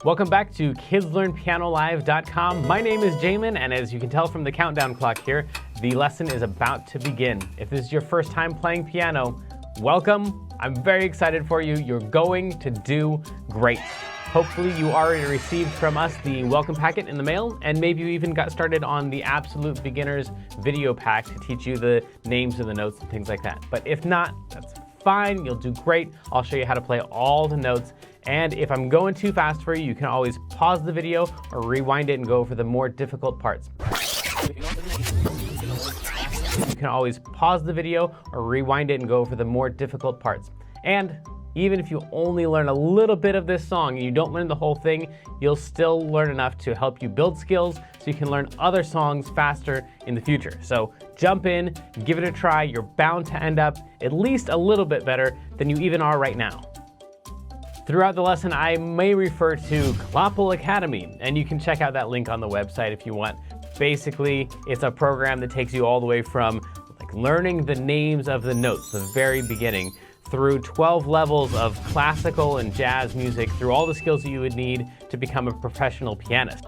Welcome back to KidsLearnPianoLive.com. My name is Jamin, and as you can tell from the countdown clock here, the lesson is about to begin. If this is your first time playing piano, welcome. I'm very excited for you. You're going to do great. Hopefully you already received from us the welcome packet in the mail, and maybe you even got started on the Absolute Beginners video pack to teach you the names of the notes and things like that. But if not, that's fine. You'll do great. I'll show you how to play all the notes. And if I'm going too fast for you, you can always pause the video or rewind it and go over the more difficult parts. You can always pause the video or rewind it and go over the more difficult parts. And even if you only learn a little bit of this song and you don't learn the whole thing, you'll still learn enough to help you build skills so you can learn other songs faster in the future. So jump in, give it a try. You're bound to end up at least a little bit better than you even are right now. Throughout the lesson, I may refer to Clopple Academy, and you can check out that link on the website if you want. Basically, it's a program that takes you all the way from learning the names of the notes, the very beginning, through 12 levels of classical and jazz music, through all the skills that you would need to become a professional pianist.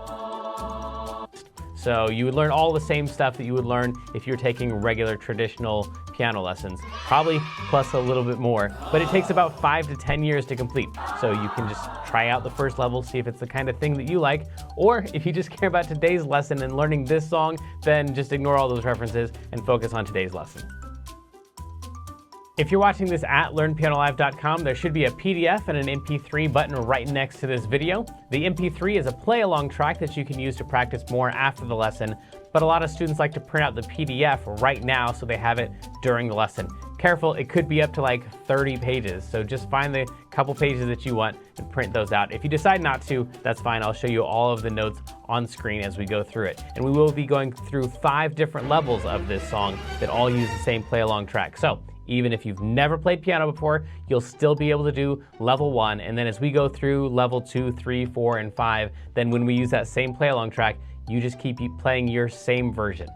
So you would learn all the same stuff that you would learn if you're taking regular traditional piano lessons, probably plus a little bit more, but it takes about 5 to 10 years to complete. So you can just try out the first level, see if it's the kind of thing that you like, or if you just care about today's lesson and learning this song, then just ignore all those references and focus on today's lesson. If you're watching this at LearnPianoLive.com, there should be a PDF and an MP3 button right next to this video. The MP3 is a play-along track that you can use to practice more after the lesson, but a lot of students like to print out the PDF right now so they have it during the lesson. Careful, it could be up to like 30 pages, so just find the couple pages that you want and print those out. If you decide not to, that's fine. I'll show you all of the notes on screen as we go through it. And we will be going through 5 different levels of this song that all use the same play-along track. So even if you've never played piano before, you'll still be able to do level 1. And then as we go through level 2, 3, 4, and 5, then when we use that same play-along track, you just keep playing your same version.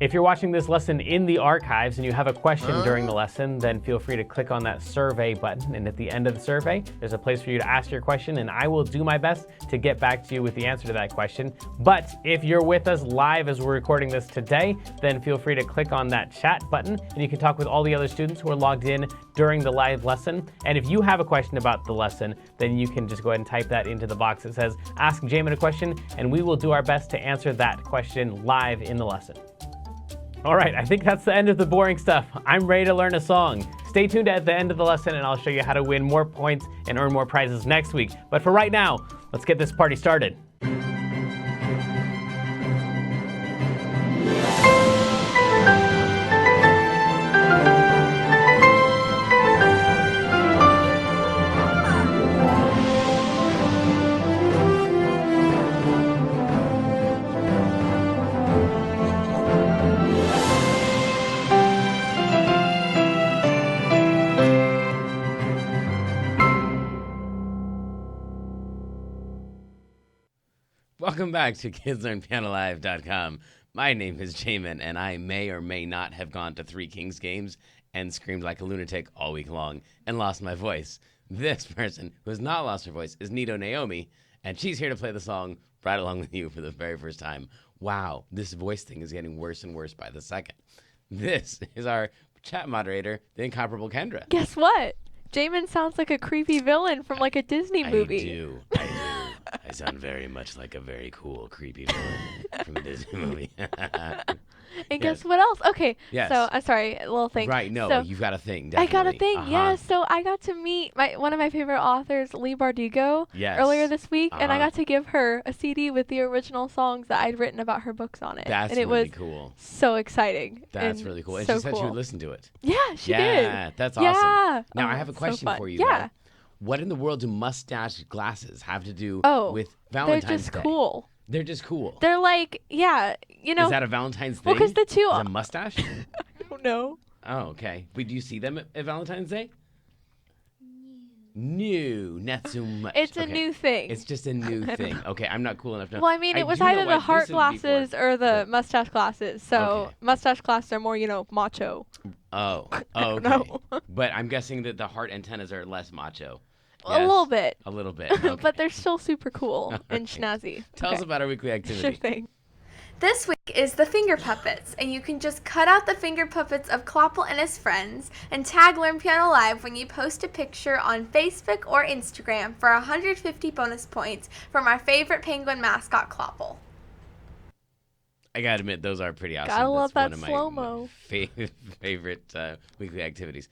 If you're watching this lesson in the archives and you have a question during the lesson, then feel free to click on that survey button. And at the end of the survey, there's a place for you to ask your question, and I will do my best to get back to you with the answer to that question. But if you're with us live as we're recording this today, then feel free to click on that chat button, and you can talk with all the other students who are logged in during the live lesson. And if you have a question about the lesson, then you can just go ahead and type that into the box that says, Ask Jamin a Question, and we will do our best to answer that question live in the lesson. All right, I think that's the end of the boring stuff. I'm ready to learn a song. Stay tuned at the end of the lesson and I'll show you how to win more points and earn more prizes next week. But for right now, let's get this party started. Welcome back to KidsLearnPianoLive.com. My name is Jamin, and I may or may not have gone to 3 Kings games and screamed like a lunatic all week long and lost my voice. This person who has not lost her voice is Nito Naomi, and she's here to play the song right along with you for the very first time. Wow, this voice thing is getting worse and worse by the second. This is our chat moderator, the incomparable Kendra. Guess what? Jamin sounds like a creepy villain from like a Disney movie. I do. I sound very much like a very cool, creepy villain from a Disney movie. And guess what else? Okay, Yes. so I'm sorry, a little thing. Right, no, so, you've got a thing, I definitely. got a thing, yeah. So I got to meet one of my favorite authors, Lee Bardugo, earlier this week, and I got to give her a CD with the original songs that I'd written about her books on it. That's and it really was cool. So exciting. That's really cool. And so she said cool. she would listen to it. Yeah, she did. Yeah, that's awesome. Yeah. Now, I have a question for you, Yeah. though. What in the world do mustache glasses have to do with Valentine's Day? They're just cool. They're just cool. They're like, yeah, you know. Is that a Valentine's thing? Well, because the two... Is a mustache? I don't know. Oh, okay. But do you see them at Valentine's Day? New, not so much. It's a new thing. It's just a new thing. Okay, I'm not cool enough to know. Well, I mean, it was either the heart glasses or the mustache glasses. So mustache glasses are more, you know, macho. Oh, okay. No. But I'm guessing that the heart antennas are less macho. A little bit. A little bit. Okay. But they're still super cool and snazzy. Tell us about our weekly activity. Sure thing. This week is the finger puppets, and you can just cut out the finger puppets of Kloppel and his friends and tag Learn Piano Live when you post a picture on Facebook or Instagram for 150 bonus points from our favorite penguin mascot, Kloppel. I gotta admit, those are pretty awesome. Gotta love that That's slow-mo. my favorite weekly activities.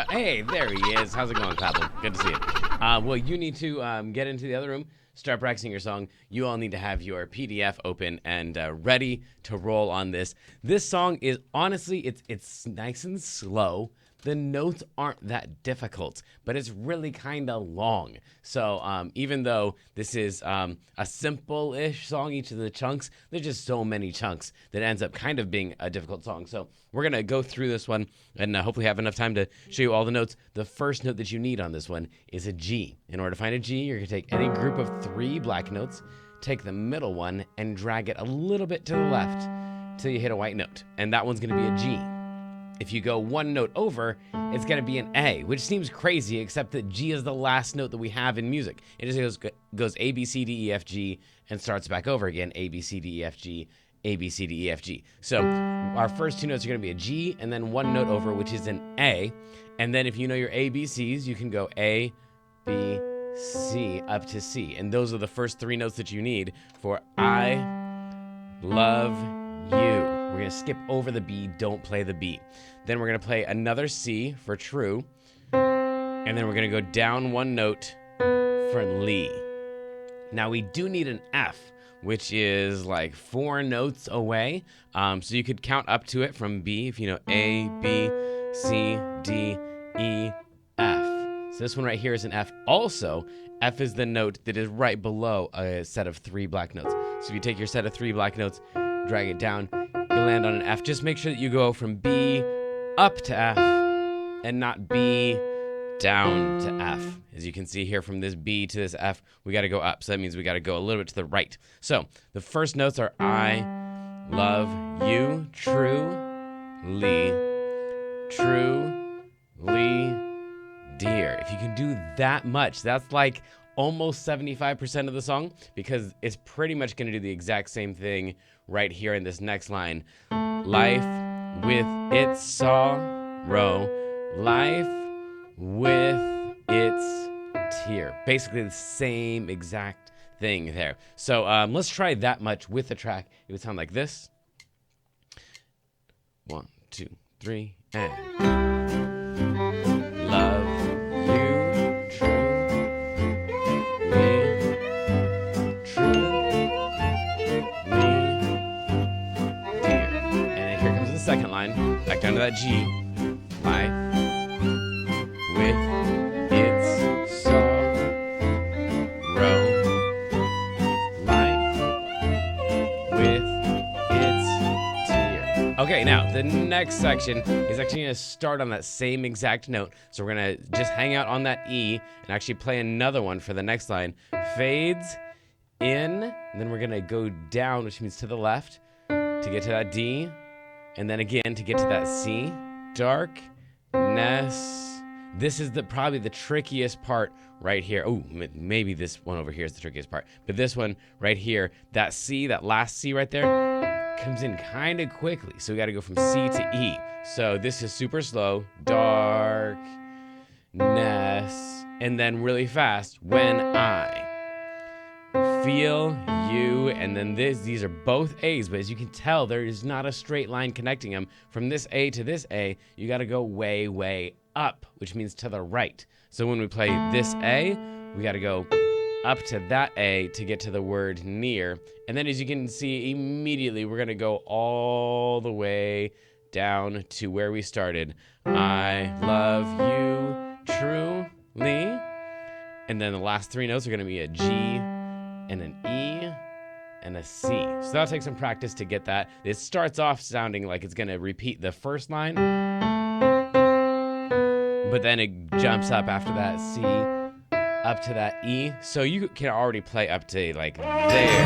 Hey, there he is. How's it going, Kloppel? Good to see you. Well, you need to get into the other room, start practicing your song. You all need to have your PDF open and ready to roll on this. This song is honestly, it's nice and slow. The notes aren't that difficult, but it's really kind of long. So even though this is a simple-ish song, each of the chunks, there's just so many chunks that ends up kind of being a difficult song. So we're going to go through this one and hopefully have enough time to show you all the notes. The first note that you need on this one is a G. In order to find a G, you're going to take any group of 3 black notes, take the middle one, and drag it a little bit to the left till you hit a white note. And that one's going to be a G. If you go one note over, it's going to be an A, which seems crazy, except that G is the last note that we have in music. It just goes A, B, C, D, E, F, G, and starts back over again, A, B, C, D, E, F, G, A, B, C, D, E, F, G. So our first 2 notes are going to be a G, and then one note over, which is an A. And then if you know your A, B, Cs, you can go A, B, C, up to C. And those are the first 3 notes that you need for I love you. We're going to skip over the B, don't play the B. Then we're going to play another C for true. And then we're going to go down 1 note for Lee. Now we do need an F, which is like 4 notes away. So you could count up to it from B if you know A, B, C, D, E, F. So this one right here is an F. Also, F is the note that is right below a set of 3 black notes. So if you take your set of 3 black notes, drag it down, you'll land on an F. Just make sure that you go from B up to F and not B down to F. As you can see here, from this B to this F, we got to go up. So that means we got to go a little bit to the right. So the first notes are I love you, truly, dear. If you can do that much, that's like almost 75% of the song, because it's pretty much going to do the exact same thing right here in this next line. Life with its sorrow, life with its tear. Basically the same exact thing there. So let's try that much with the track. It would sound like this. 1, 2, 3, and love you truly, dear. And then here comes the second line, back down to that G. Life with its sorrow, life with its tear. Okay, now the next section is actually going to start on that same exact note. So we're going to just hang out on that E and actually play another one for the next line. Fades in, and then we're going to go down, which means to the left, to get to that D, and then again to get to that C. Darkness. This is probably the trickiest part right here. Oh, maybe this one over here is the trickiest part. But this one right here, that C, that last C right there, comes in kind of quickly. So we got to go from C to E. So this is super slow. Darkness. And then really fast. When I feel you. And then these are both A's. But as you can tell, there is not a straight line connecting them. From this A to this A, you got to go way, way up, which means to the right. So when we play this A, we got to go up to that A to get to the word near. And then as you can see, immediately we're going to go all the way down to where we started. I love you truly. And then the last 3 notes are going to be a G and an E and a C. So that'll take some practice to get that. It starts off sounding like it's going to repeat the first line, but then it jumps up after that C up to that E. So you can already play up to like there. Okay.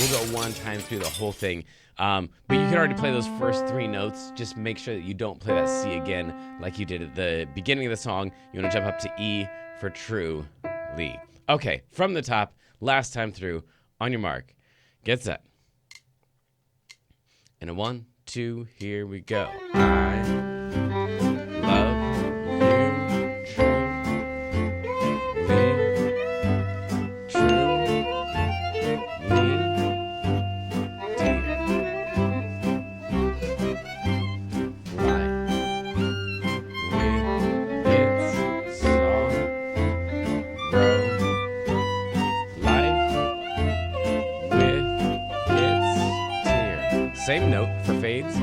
We'll go one time through the whole thing. But you can already play those first 3 notes. Just make sure that you don't play that C again like you did at the beginning of the song. You want to jump up to E for truly. Okay, from the top, last time through, on your mark, get set. And a 1, 2, here we go. I love you truly, dear. Same note for fades.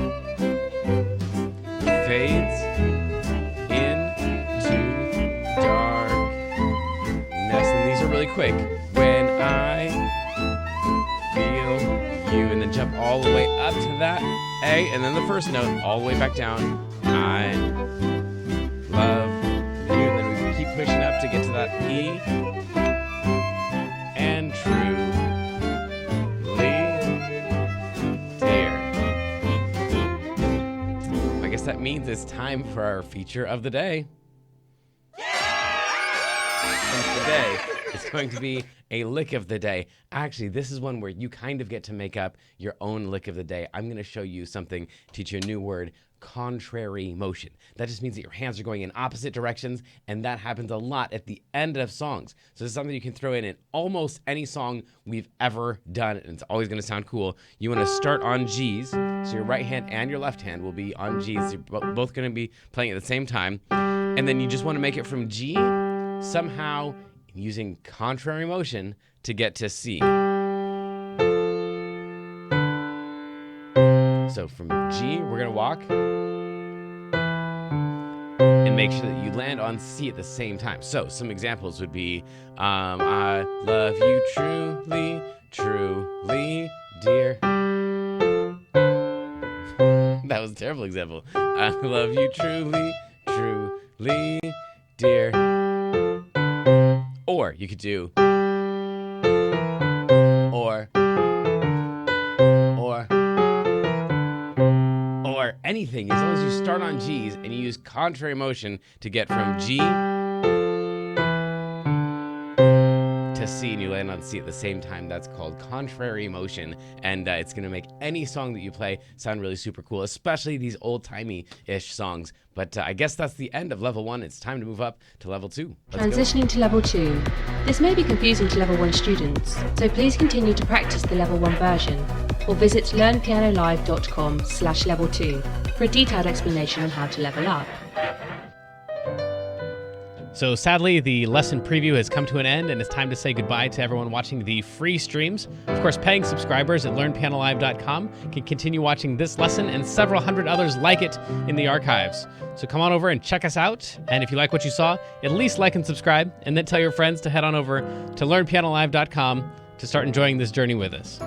Fades into darkness. And these are really quick. When I feel you. And then jump all the way up to that A. And then the first note all the way back down. I love you. And then we keep pushing up to get to that E. And true. That means it's time for our feature of the day. And today, it's going to be a lick of the day. Actually, this is one where you kind of get to make up your own lick of the day. I'm going to show you something, teach you a new word, contrary motion. That just means that your hands are going in opposite directions, and that happens a lot at the end of songs. So this is something you can throw in almost any song we've ever done, and it's always going to sound cool. You want to start on G's, so your right hand and your left hand will be on G's. You're both going to be playing at the same time, and then you just want to make it from G somehow using contrary motion to get to C. So from G, we're going to walk and make sure that you land on C at the same time. So some examples would be, I love you truly, truly, dear. That was a terrible example. I love you truly, truly, dear. Or you could do, or anything, as long as you start on G's and you use contrary motion to get from G to C and you land on C at the same time. That's called contrary motion, and it's going to make any song that you play sound really super cool, especially these old-timey-ish songs. But I guess that's the end of level 1. It's time to move up to level 2. Transitioning to level 2. This may be confusing to level 1 students, so please continue to practice the level 1 version, or visit learnpianolive.com/level2 for a detailed explanation on how to level up. So sadly, the lesson preview has come to an end, and it's time to say goodbye to everyone watching the free streams. Of course, paying subscribers at learnpianolive.com can continue watching this lesson and several hundred others like it in the archives. So come on over and check us out, and if you like what you saw, at least like and subscribe, and then tell your friends to head on over to learnpianolive.com to start enjoying this journey with us.